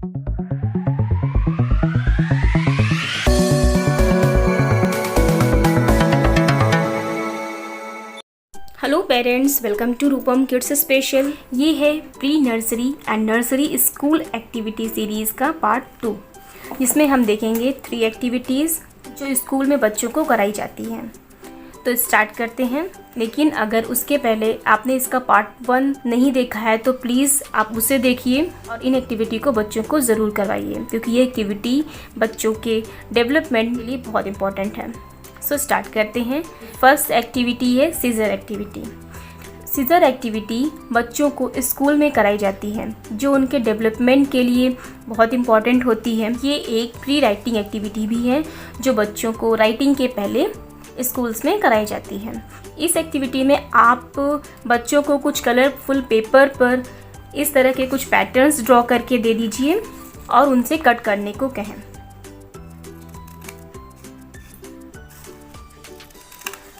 Hello parents, welcome to Rupam kids special. ये है pre nursery and nursery school activity series का part 2, जिसमें हम देखेंगे 3 एक्टिविटीज़ जो स्कूल में बच्चों को कराई जाती हैं। तो स्टार्ट करते हैं, लेकिन अगर उसके पहले आपने इसका पार्ट 1 नहीं देखा है तो प्लीज़ आप उसे देखिए और इन एक्टिविटी को बच्चों को ज़रूर करवाइए, क्योंकि ये एक्टिविटी बच्चों के डेवलपमेंट के लिए बहुत इंपॉर्टेंट है। सो स्टार्ट करते हैं। फर्स्ट एक्टिविटी है सीजर एक्टिविटी। सीजर एक्टिविटी बच्चों को स्कूल में कराई जाती है, जो उनके डेवलपमेंट के लिए बहुत इंपॉर्टेंट होती है। ये एक प्री राइटिंग एक्टिविटी भी है, जो बच्चों को राइटिंग के पहले स्कूल्स में कराई जाती है। इस एक्टिविटी में आप बच्चों को कुछ कलरफुल पेपर पर इस तरह के कुछ पैटर्न्स ड्रॉ करके दे दीजिए और उनसे कट करने को कहें।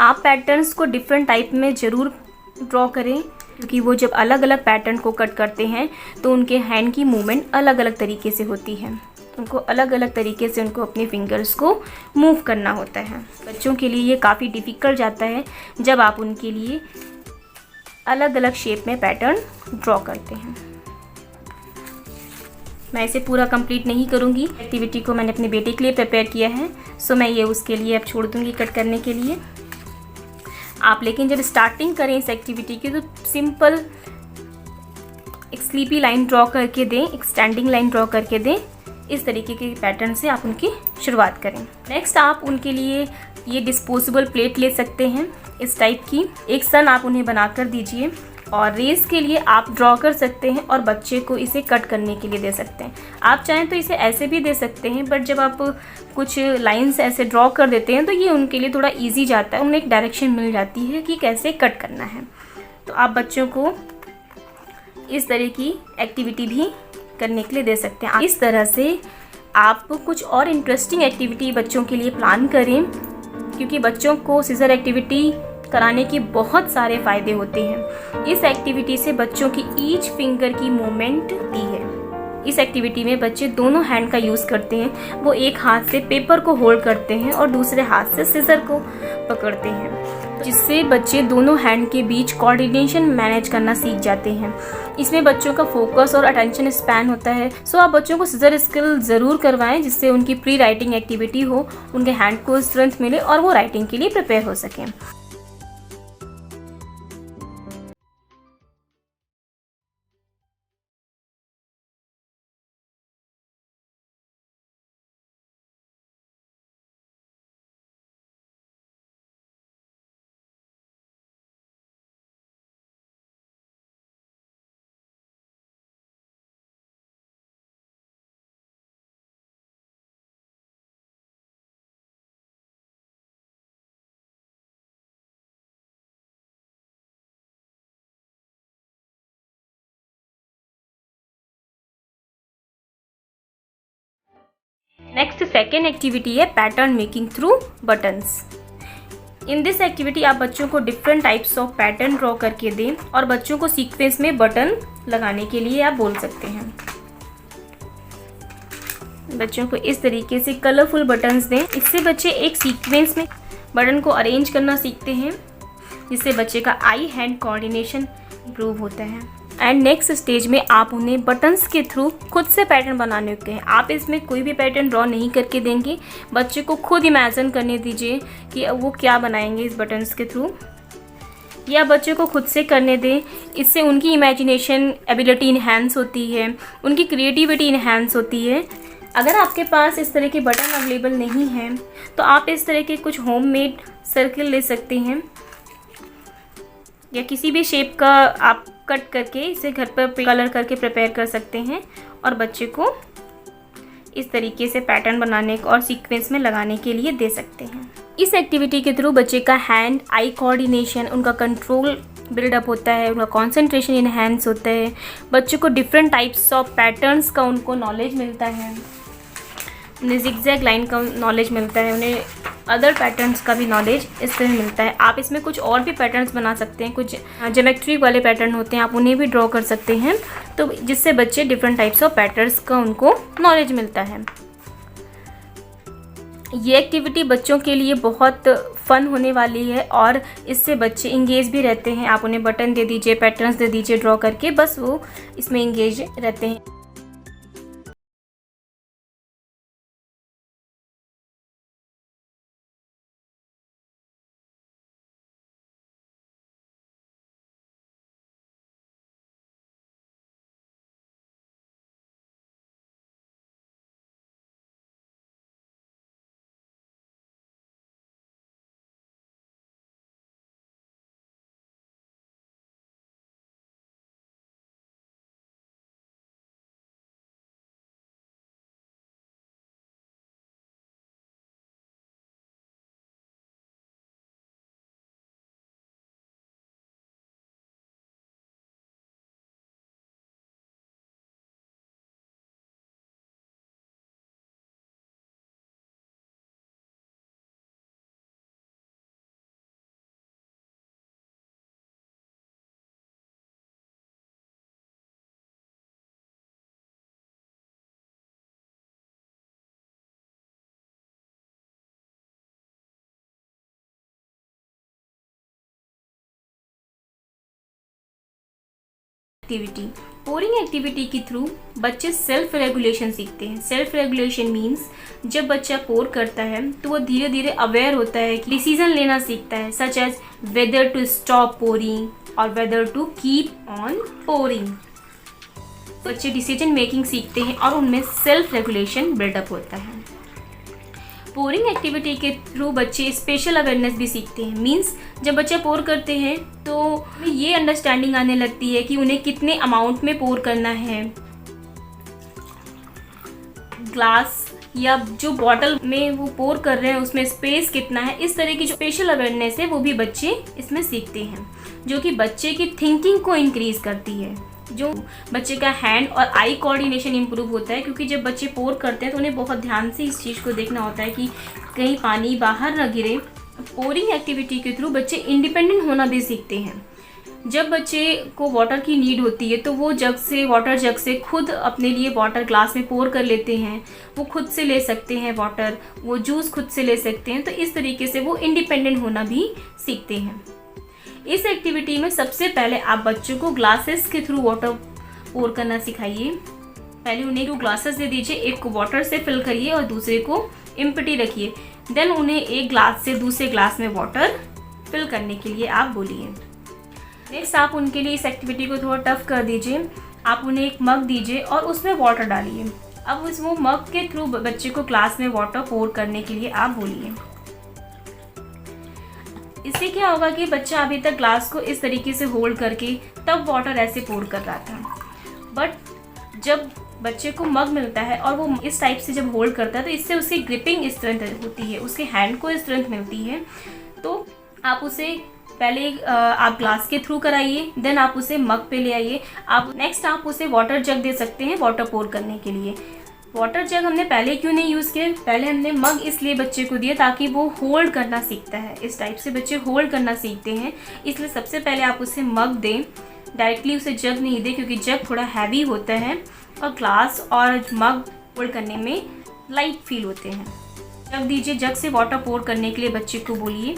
आप पैटर्न्स को डिफरेंट टाइप में ज़रूर ड्रॉ करें, क्योंकि वो जब अलग अलग पैटर्न को कट करते हैं तो उनके हैंड की मूवमेंट अलग अलग तरीके से होती है। उनको अलग अलग तरीके से उनको अपने फिंगर्स को मूव करना होता है। बच्चों के लिए ये काफ़ी डिफ़िकल्ट जाता है जब आप उनके लिए अलग अलग शेप में पैटर्न ड्रॉ करते हैं। मैं इसे पूरा कंप्लीट नहीं करूँगी। एक्टिविटी को मैंने अपने बेटे के लिए प्रिपेयर किया है, सो मैं ये उसके लिए अब छोड़ दूँगी कट करने के लिए। आप लेकिन जब स्टार्टिंग करें इस एक्टिविटी की तो सिंपल एक स्लीपी लाइन ड्रॉ करके दें, एक स्टैंडिंग लाइन ड्रॉ करके दें। इस तरीके के पैटर्न से आप उनकी शुरुआत करें। नेक्स्ट आप उनके लिए ये डिस्पोजेबल प्लेट ले सकते हैं, इस टाइप की। एक सन आप उन्हें बनाकर दीजिए और रेस के लिए आप ड्रॉ कर सकते हैं और बच्चे को इसे कट करने के लिए दे सकते हैं। आप चाहें तो इसे ऐसे भी दे सकते हैं, बट जब आप कुछ लाइंस ऐसे ड्रॉ कर देते हैं तो ये उनके लिए थोड़ा इजी जाता है, उन्हें एक डायरेक्शन मिल जाती है कि कैसे कट करना है। तो आप बच्चों को इस तरह की एक्टिविटी भी करने के लिए दे सकते हैं। इस तरह से आप कुछ और इंटरेस्टिंग एक्टिविटी बच्चों के लिए प्लान करें, क्योंकि बच्चों को सीजर एक्टिविटी कराने के बहुत सारे फ़ायदे होते हैं। इस एक्टिविटी से बच्चों की ईच फिंगर की मूवमेंट दी है। इस एक्टिविटी में बच्चे दोनों हैंड का यूज़ करते हैं। वो एक हाथ से पेपर को होल्ड करते हैं और दूसरे हाथ से सीजर को पकड़ते हैं, जिससे बच्चे दोनों हैंड के बीच कोऑर्डिनेशन मैनेज करना सीख जाते हैं। इसमें बच्चों का फोकस और अटेंशन स्पैन होता है। सो आप बच्चों को सीजर स्किल ज़रूर करवाएं, जिससे उनकी प्री राइटिंग एक्टिविटी हो, उनके हैंड को स्ट्रेंथ मिले और वो राइटिंग के लिए प्रिपेयर हो सकें। नेक्स्ट सेकेंड एक्टिविटी है pattern making through buttons. In this activity आप बच्चों को different types of pattern draw करके दें और बच्चों को सीक्वेंस में बटन लगाने के लिए आप बोल सकते हैं। बच्चों को इस तरीके से कलरफुल बटन्स दें। इससे बच्चे एक सीक्वेंस में बटन को अरेंज करना सीखते हैं, जिससे बच्चे का आई हैंड कोऑर्डिनेशन इम्प्रूव होता है। एंड नेक्स्ट स्टेज में आप उन्हें बटन्स के थ्रू खुद से पैटर्न बनाने के हैं। आप इसमें कोई भी पैटर्न ड्रॉ नहीं करके देंगे, बच्चे को खुद इमेजिन करने दीजिए कि वो क्या बनाएंगे इस बटन्स के थ्रू, या बच्चे को खुद से करने दें। इससे उनकी इमेजिनेशन एबिलिटी इन्हेंस होती है, उनकी क्रिएटिविटी इन्हेंस होती है। अगर आपके पास इस तरह के बटन अवेलेबल नहीं हैं तो आप इस तरह के कुछ होममेड सर्कल ले सकते हैं, या किसी भी शेप का आप कट करके इसे घर पर कलर करके प्रिपेयर कर सकते हैं और बच्चे को इस तरीके से पैटर्न बनाने और सीक्वेंस में लगाने के लिए दे सकते हैं। इस एक्टिविटी के थ्रू बच्चे का हैंड आई कोऑर्डिनेशन, उनका कंट्रोल बिल्डअप होता है, उनका कंसंट्रेशन इन्हेंस होता है। बच्चों को डिफरेंट टाइप्स ऑफ पैटर्न्स का उनको नॉलेज मिलता है, उन्हें जिगजैग लाइन का नॉलेज मिलता है, उन्हें अदर पैटर्न्स का भी नॉलेज इससे मिलता है। आप इसमें कुछ और भी पैटर्न्स बना सकते हैं, कुछ ज्योमेट्री वाले पैटर्न होते हैं, आप उन्हें भी ड्रॉ कर सकते हैं, तो जिससे बच्चे डिफरेंट टाइप्स ऑफ पैटर्न्स का उनको नॉलेज मिलता है। ये एक्टिविटी बच्चों के लिए बहुत फ़न होने वाली है और इससे बच्चे इंगेज भी रहते हैं। आप उन्हें बटन दे दीजिए, पैटर्न्स दे दीजिए ड्रॉ करके, बस वो इसमें इंगेज रहते हैं। एक्टिविटी, पोरिंग एक्टिविटी के थ्रू बच्चे सेल्फ रेगुलेशन सीखते हैं। सेल्फ रेगुलेशन मीन्स जब बच्चा पोर करता है तो वो धीरे धीरे अवेयर होता है, कि डिसीजन लेना सीखता है, such as whether to stop pouring और whether to keep on pouring. बच्चे डिसीजन मेकिंग सीखते हैं और उनमें सेल्फ रेगुलेशन बिल्डअप होता है। पोरिंग एक्टिविटी के थ्रू बच्चे स्पेशल अवेयरनेस भी सीखते हैं। मीन्स जब बच्चे पोर करते हैं तो ये अंडरस्टैंडिंग आने लगती है कि उन्हें कितने अमाउंट में पोर करना है, ग्लास या जो बॉटल में वो पोर कर रहे हैं उसमें स्पेस कितना है। इस तरह की जो स्पेशल अवेयरनेस है वो भी बच्चे इसमें सीखते हैं, जो कि बच्चे की थिंकिंग को इंक्रीज करती है। जो बच्चे का हैंड और आई कोऑर्डिनेशन इंप्रूव होता है, क्योंकि जब बच्चे पोर करते हैं तो उन्हें बहुत ध्यान से इस चीज़ को देखना होता है कि कहीं पानी बाहर न गिरे। पोरिंग एक्टिविटी के थ्रू बच्चे इंडिपेंडेंट होना भी सीखते हैं। जब बच्चे को वाटर की नीड होती है तो वो वाटर जग से खुद अपने लिए वाटर ग्लास में पोर कर लेते हैं, वो खुद से ले सकते हैं वाटर, वो जूस खुद से ले सकते हैं। तो इस तरीके से वो इंडिपेंडेंट होना भी सीखते हैं। इस एक्टिविटी में सबसे पहले आप बच्चों को ग्लासेस के थ्रू वाटर पोर करना सिखाइए। पहले उन्हें 2 ग्लासेस दे दीजिए, एक को वाटर से फिल करिए और दूसरे को एम्प्टी रखिए। देन उन्हें एक ग्लास से दूसरे ग्लास में वाटर फिल करने के लिए आप बोलिए। नेक्स्ट आप उनके लिए इस एक्टिविटी को थोड़ा टफ कर दीजिए। आप उन्हें एक मग दीजिए और उसमें वाटर डालिए। अब वो मग के थ्रू बच्चे को ग्लास में वाटर पोर करने के लिए आप बोलिए। इससे क्या होगा कि बच्चा अभी तक ग्लास को इस तरीके से होल्ड करके तब वाटर ऐसे पोर कर रहा था, बट जब बच्चे को मग मिलता है और वो इस टाइप से जब होल्ड करता है तो इससे उसकी ग्रिपिंग स्ट्रेंथ होती है, उसके हैंड को स्ट्रेंथ मिलती है। तो आप उसे पहले आप ग्लास के थ्रू कराइए, देन आप उसे मग पे ले आइए। नेक्स्ट आप उसे वाटर जग दे सकते हैं वाटर पोर करने के लिए। वाटर जग हमने पहले क्यों नहीं यूज़ किया, पहले हमने मग इसलिए बच्चे को दिया ताकि वो होल्ड करना सीखता है। इस टाइप से बच्चे होल्ड करना सीखते हैं, इसलिए सबसे पहले आप उसे मग दें, डायरेक्टली उसे जग नहीं दें, क्योंकि जग थोड़ा हैवी होता है और ग्लास और मग होल्ड करने में लाइट फील होते हैं। जग दीजिए, जग से वाटर पोर करने के लिए बच्चे को बोलिए।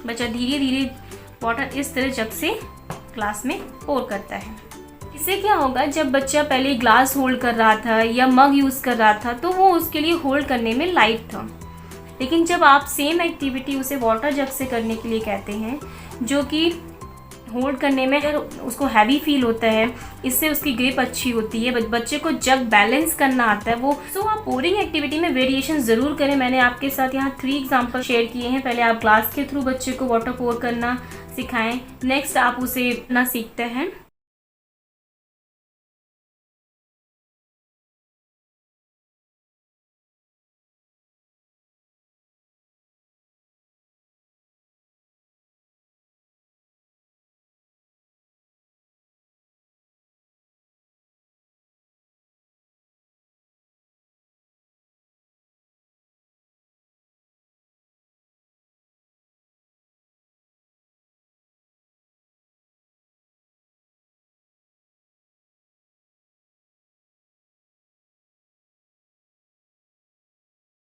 बच्चा धीरे धीरे वाटर इस तरह जग से ग्लास में पोर करता है। इससे क्या होगा, जब बच्चा पहले ग्लास होल्ड कर रहा था या मग यूज़ कर रहा था तो वो उसके लिए होल्ड करने में लाइट था, लेकिन जब आप सेम एक्टिविटी उसे वाटर जग से करने के लिए कहते हैं, जो कि होल्ड करने में अगर उसको हैवी फील होता है, इससे उसकी ग्रिप अच्छी होती है, बच्चे को जग बैलेंस करना आता है वो। सो आप पोरिंग एक्टिविटी में वेरिएशन ज़रूर करें। मैंने आपके साथ यहाँ 3 एग्जाम्पल शेयर किए हैं। पहले आप ग्लास के थ्रू बच्चे को वाटर पोर करना सिखाएं, नेक्स्ट आप उसे ना सीखते हैं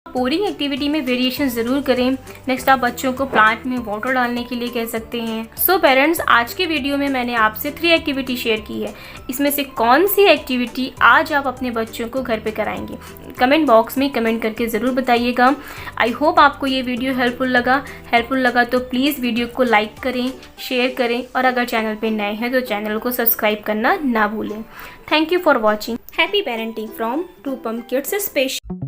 बोरिंग एक्टिविटी में वेरिएशन ज़रूर करें। नेक्स्ट आप बच्चों को प्लांट में वाटर डालने के लिए कह सकते हैं। सो पेरेंट्स, आज के वीडियो में मैंने आपसे 3 एक्टिविटी शेयर की है। इसमें से कौन सी एक्टिविटी आज आप अपने बच्चों को घर पे कराएंगे, कमेंट बॉक्स में कमेंट करके ज़रूर बताइएगा। आई होप आपको ये वीडियो हेल्पफुल लगा तो प्लीज़ वीडियो को लाइक करें, शेयर करें और अगर चैनल पे नए हैं तो चैनल को सब्सक्राइब करना ना भूलें। Thank you for watching. Happy parenting from 2Pump Kids special.